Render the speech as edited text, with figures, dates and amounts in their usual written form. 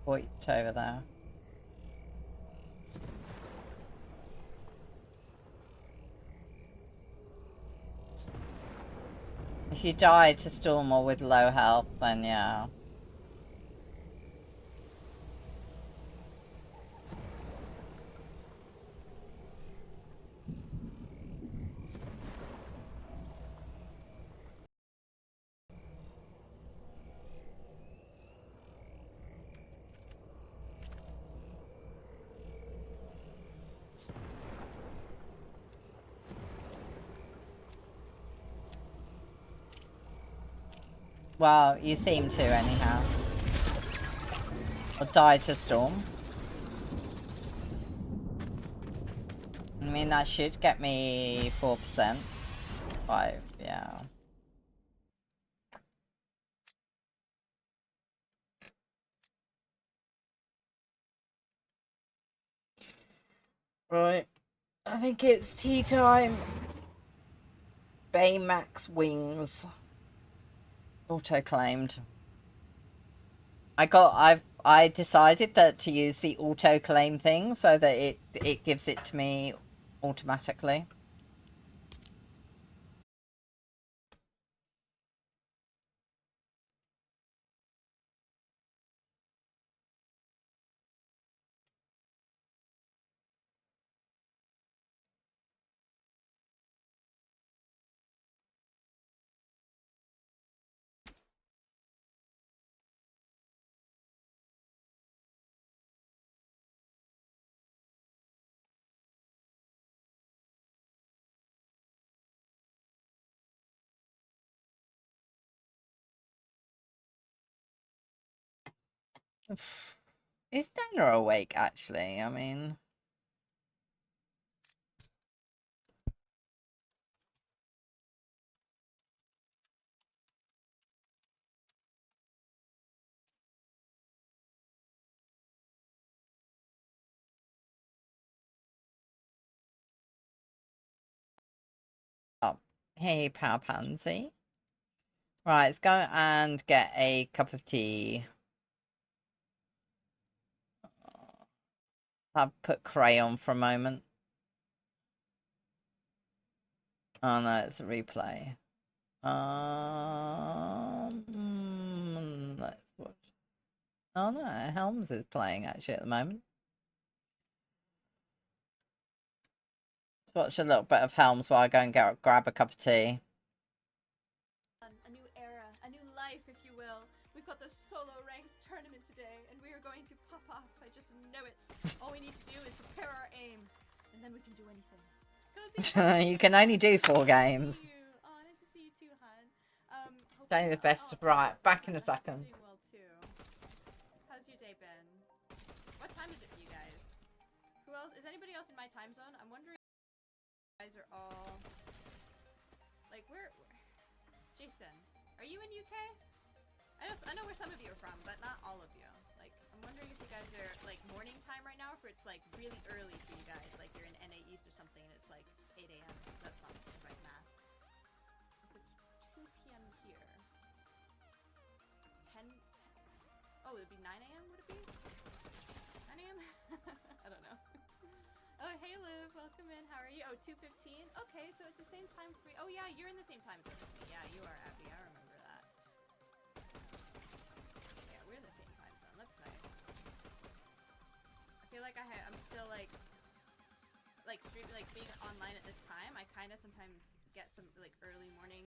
Point over there. If you die to storm or with low health, then yeah. Well, you seem to anyhow. Or die to storm. I mean, that should get me 4%. 5, yeah. Right. I think it's tea time. Baymax wings. Auto-claimed. I decided that to use the auto-claim thing so that it gives it to me automatically. Is Dana awake, actually? I mean... Oh, hey, Power Pansy. Right, let's go and get a cup of tea. I'll put crayon for a moment. Oh no, it's a replay. Let's watch. Oh no, Helms is playing actually at the moment. Let's watch a little bit of Helms while I go and grab a cup of tea. A new era, a new life, if you will. We've got the solo ranked tournament today, and we are going to pop off. I just know it. All we need to do is prepare our aim, and then we can do anything. You can only do 4 games. Oh, nice to see you too, hon. Only the best. Right, back in a second. Doing well too. How's your day been? What time is it for you guys? Who else? Is anybody else in my time zone? I'm wondering. You guys are all like where? Jason, are you in UK? I know where some of you are from, but not all of you. Like, I'm wondering if you guys are like morning time right now, or if it's like really early for you guys, like you're in NA East or something, and it's like 8 a.m. That's not the right math. If it's 2 p.m. here, 10. Oh, it'd be 9 a.m. Would it be? 9 a.m. I don't know. Oh, hey Liv, welcome in. How are you? Oh, 2:15. Okay, so it's the same time for you. Oh yeah, you're in the same time zone as me. Yeah, you are, Abby. I remember that. Yeah, we're in the same time zone. That's nice. I feel like I'm still like stream, like being online at this time. I kind of sometimes get some like early morning